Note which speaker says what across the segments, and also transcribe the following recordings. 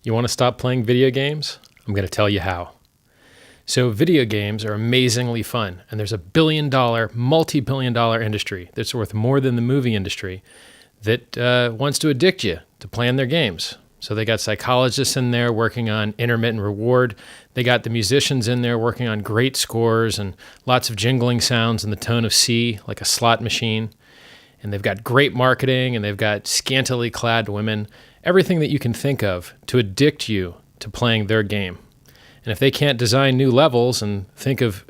Speaker 1: You want to stop playing video games? I'm going to tell you how. So video games are amazingly fun, and there's a billion-dollar, multi-billion-dollar industry that's worth more than the movie industry that wants to addict you to playing their games. So they got psychologists in there working on intermittent reward. They got the musicians in there working on great scores and lots of jingling sounds in the tone of C, like a slot machine. And they've got great marketing, and they've got scantily clad women, everything that you can think of to addict you to playing their game. And if they can't design new levels and think of,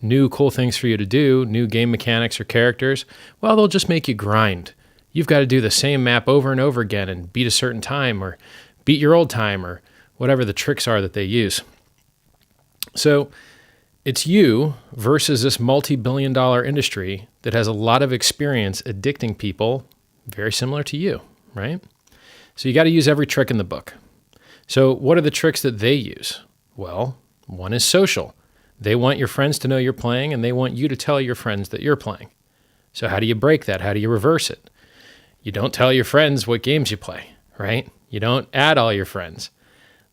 Speaker 1: new cool things for you to do, new game mechanics or characters, well, they'll just make you grind. You've got to do the same map over and over again and beat a certain time or beat your old time or whatever the tricks are that they use. So it's you versus this multi-billion-dollar industry that has a lot of experience addicting people very similar to you, right? So you got to use every trick in the book. So what are the tricks that they use? Well, one is social. They want your friends to know you're playing, and they want you to tell your friends that you're playing. So how do you break that? How do you reverse it? You don't tell your friends what games you play, right? You don't add all your friends.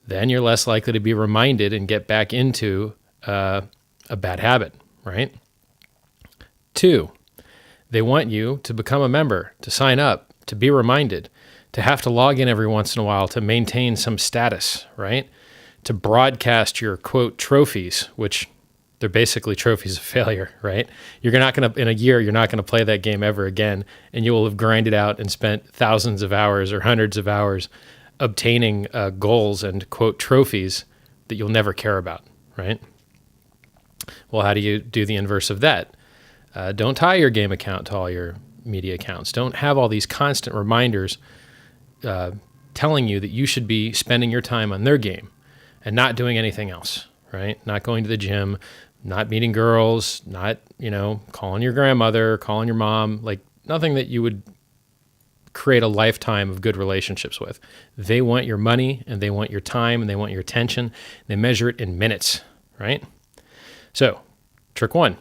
Speaker 1: Then you're less likely to be reminded and get back into a bad habit, right? 2, they want you to become a member, to sign up, to be reminded, to have to log in every once in a while to maintain some status, right? To broadcast your, quote, trophies, which they're basically trophies of failure, right? In a year, you're not going to play that game ever again, and you will have grinded out and spent thousands of hours or hundreds of hours obtaining goals and, quote, trophies that you'll never care about, right? Well, how do you do the inverse of that? Don't tie your game account to all your media accounts. Don't have all these constant reminders telling you that you should be spending your time on their game and not doing anything else, right? Not going to the gym, not meeting girls, not, calling your grandmother, calling your mom, like nothing that you would create a lifetime of good relationships with. They want your money, and they want your time, and they want your attention. They measure it in minutes, right? So, trick 1,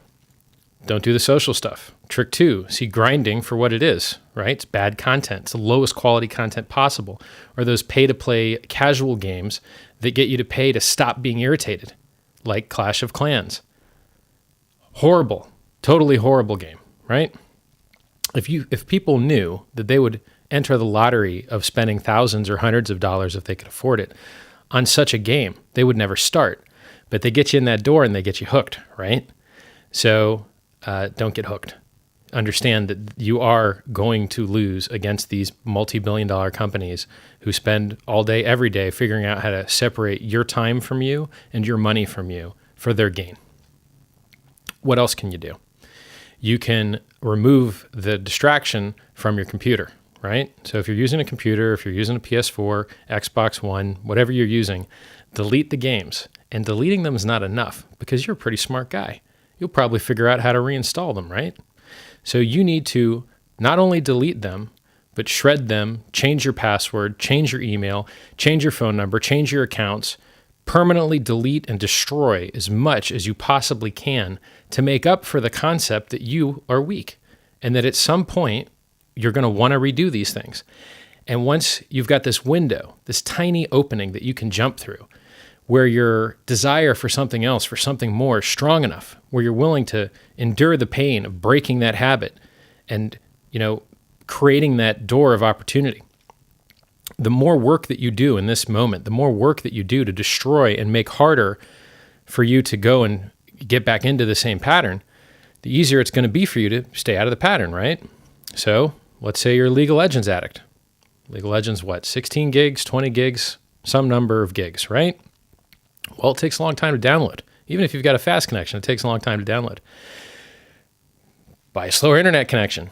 Speaker 1: don't do the social stuff. Trick 2, see grinding for what it is, right? It's bad content. It's the lowest quality content possible. Or those pay-to-play casual games that get you to pay to stop being irritated, like Clash of Clans. Horrible, totally horrible game, right? If people knew that they would enter the lottery of spending thousands or hundreds of dollars if they could afford it on such a game, they would never start. But they get you in that door and they get you hooked, right? So don't get hooked. Understand that you are going to lose against these multi-billion-dollar companies who spend all day, every day, figuring out how to separate your time from you and your money from you for their gain. What else can you do? You can remove the distraction from your computer, right? So if you're using a computer, if you're using a PS4, Xbox One, whatever you're using, delete the games. And deleting them is not enough because you're a pretty smart guy. You'll probably figure out how to reinstall them, right? So you need to not only delete them, but shred them, change your password, change your email, change your phone number, change your accounts, permanently delete and destroy as much as you possibly can to make up for the concept that you are weak and that at some point you're going to want to redo these things. And once you've got this window, this tiny opening that you can jump through, where your desire for something else, for something more is strong enough, where you're willing to endure the pain of breaking that habit and, creating that door of opportunity. The more work that you do in this moment, the more work that you do to destroy and make harder for you to go and get back into the same pattern, the easier it's going to be for you to stay out of the pattern, right? So let's say you're a League of Legends addict. League of Legends, 16 gigs, 20 gigs, some number of gigs, right? Well, it takes a long time to download. Even if you've got a fast connection, it takes a long time to download. Buy a slower internet connection.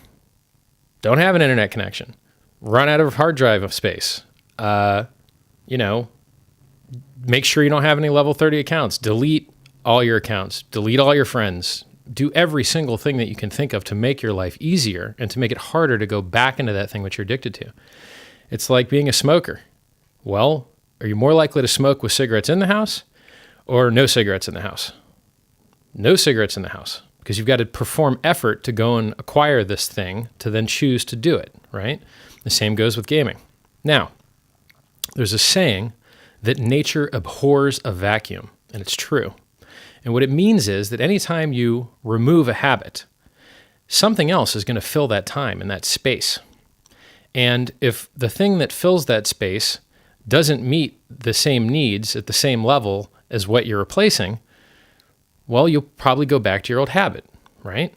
Speaker 1: Don't have an internet connection. Run out of hard drive space. Make sure you don't have any level 30 accounts. Delete all your accounts. Delete all your friends. Do every single thing that you can think of to make your life easier and to make it harder to go back into that thing which you're addicted to. It's like being a smoker. Well, are you more likely to smoke with cigarettes in the house or no cigarettes in the house? No cigarettes in the house, because you've got to perform effort to go and acquire this thing to then choose to do it, right? The same goes with gaming. Now, there's a saying that nature abhors a vacuum, and it's true. And what it means is that anytime you remove a habit, something else is going to fill that time and that space. And if the thing that fills that space doesn't meet the same needs at the same level as what you're replacing, well, you'll probably go back to your old habit, right?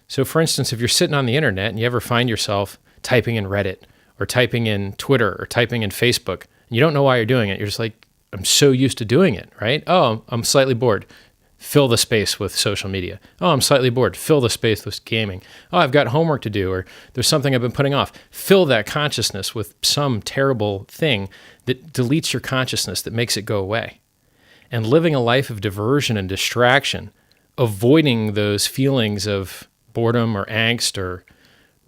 Speaker 1: So for instance, if you're sitting on the internet and you ever find yourself typing in Reddit or typing in Twitter or typing in Facebook, and you don't know why you're doing it, you're just like, I'm so used to doing it, right? Oh, I'm slightly bored. Fill the space with social media. Oh, I'm slightly bored. Fill the space with gaming. Oh, I've got homework to do, or there's something I've been putting off. Fill that consciousness with some terrible thing that deletes your consciousness, that makes it go away. And living a life of diversion and distraction, avoiding those feelings of boredom or angst or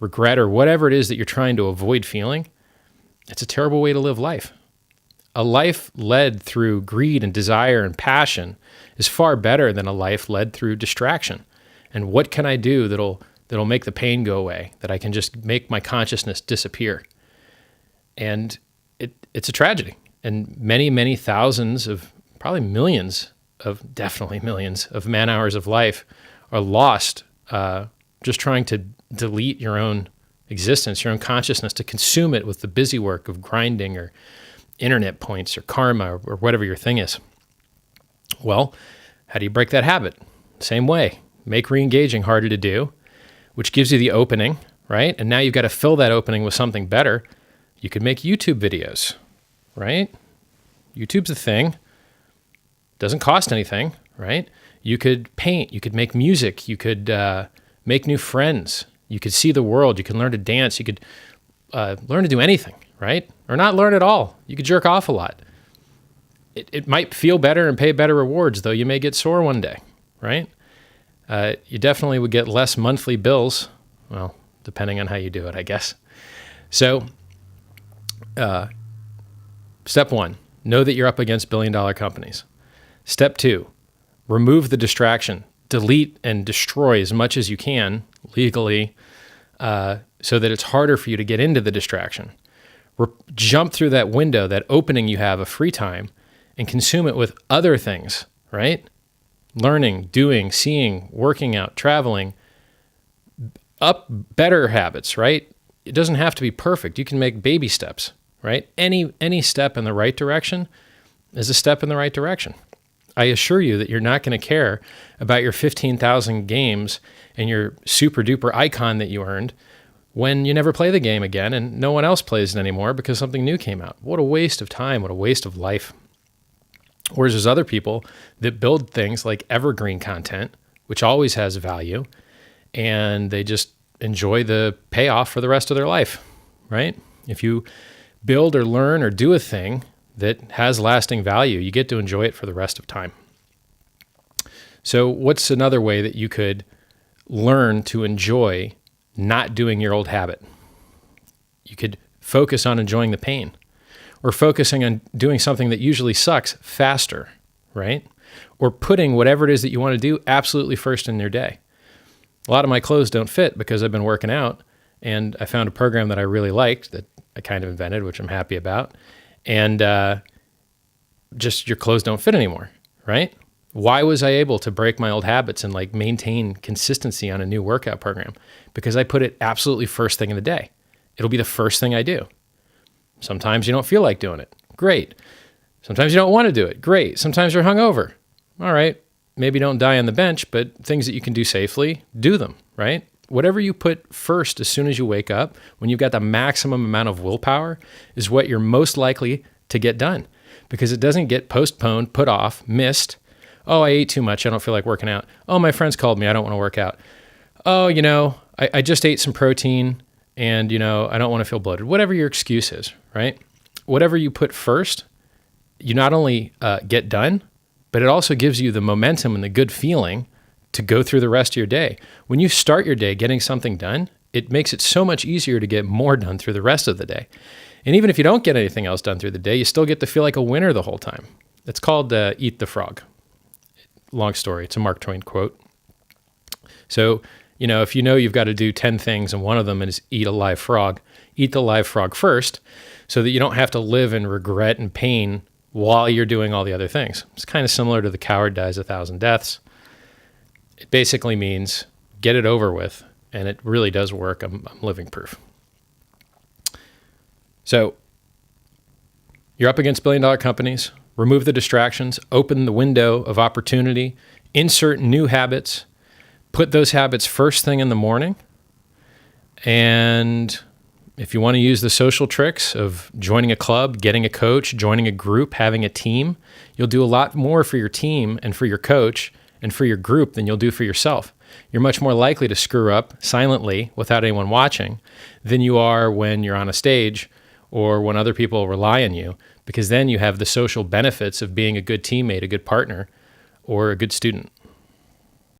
Speaker 1: regret or whatever it is that you're trying to avoid feeling, it's a terrible way to live life. A life led through greed and desire and passion is far better than a life led through distraction. And what can I do that'll make the pain go away, that I can just make my consciousness disappear? And it's a tragedy. And many, many thousands of, probably millions of, definitely millions of man hours of life are lost just trying to delete your own existence, your own consciousness, to consume it with the busy work of grinding or internet points or karma or whatever your thing is. Well, how do you break that habit? Same way. Make re-engaging harder to do, which gives you the opening, right? And now you've got to fill that opening with something better. You could make YouTube videos, right? YouTube's a thing. Doesn't cost anything, right? You could paint. You could make music. You could make new friends. You could see the world. You can learn to dance. You could learn to do anything, right? Or not learn at all. You could jerk off a lot. It might feel better and pay better rewards, though you may get sore one day, right? You definitely would get less monthly bills, well, depending on how you do it, I guess. So, step one, know that you're up against billion-dollar companies. Step two, remove the distraction. Delete and destroy as much as you can legally so that it's harder for you to get into the distraction. Jump through that window, that opening you have of free time, and consume it with other things, right? Learning, doing, seeing, working out, traveling, up better habits, right? It doesn't have to be perfect. You can make baby steps, right? Any step in the right direction is a step in the right direction. I assure you that you're not going to care about your 15,000 games and your super duper icon that you earned when you never play the game again and no one else plays it anymore because something new came out. What a waste of time. What a waste of life. Whereas there's other people that build things like evergreen content, which always has value, and they just enjoy the payoff for the rest of their life, right? If you build or learn or do a thing that has lasting value, you get to enjoy it for the rest of time. So what's another way that you could learn to enjoy not doing your old habit? You could focus on enjoying the pain, or focusing on doing something that usually sucks faster, right? Or putting whatever it is that you want to do absolutely first in your day. A lot of my clothes don't fit because I've been working out, and I found a program that I really liked that I kind of invented, which I'm happy about. And just your clothes don't fit anymore, right? Why was I able to break my old habits and like maintain consistency on a new workout program? Because I put it absolutely first thing in the day. It'll be the first thing I do. Sometimes you don't feel like doing it. Great. Sometimes you don't want to do it. Great. Sometimes you're hungover. All right. Maybe don't die on the bench, but things that you can do safely, do them, right? Whatever you put first as soon as you wake up, when you've got the maximum amount of willpower, is what you're most likely to get done, because it doesn't get postponed, put off, missed. Oh, I ate too much. I don't feel like working out. Oh, my friends called me. I don't want to work out. Oh, I just ate some protein and, I don't want to feel bloated. Whatever your excuse is, right? Whatever you put first, you not only get done, but it also gives you the momentum and the good feeling to go through the rest of your day. When you start your day getting something done, it makes it so much easier to get more done through the rest of the day. And even if you don't get anything else done through the day, you still get to feel like a winner the whole time. It's called Eat the Frog. Long story. It's a Mark Twain quote. So, if you've got to do 10 things and one of them is eat a live frog, eat the live frog first so that you don't have to live in regret and pain while you're doing all the other things. It's kind of similar to the coward dies 1,000 deaths. It basically means get it over with, and it really does work. I'm living proof. So you're up against billion-dollar companies. Remove the distractions, open the window of opportunity, insert new habits, put those habits first thing in the morning. And if you want to use the social tricks of joining a club, getting a coach, joining a group, having a team, you'll do a lot more for your team and for your coach and for your group than you'll do for yourself. You're much more likely to screw up silently without anyone watching than you are when you're on a stage or when other people rely on you, because then you have the social benefits of being a good teammate, a good partner, or a good student.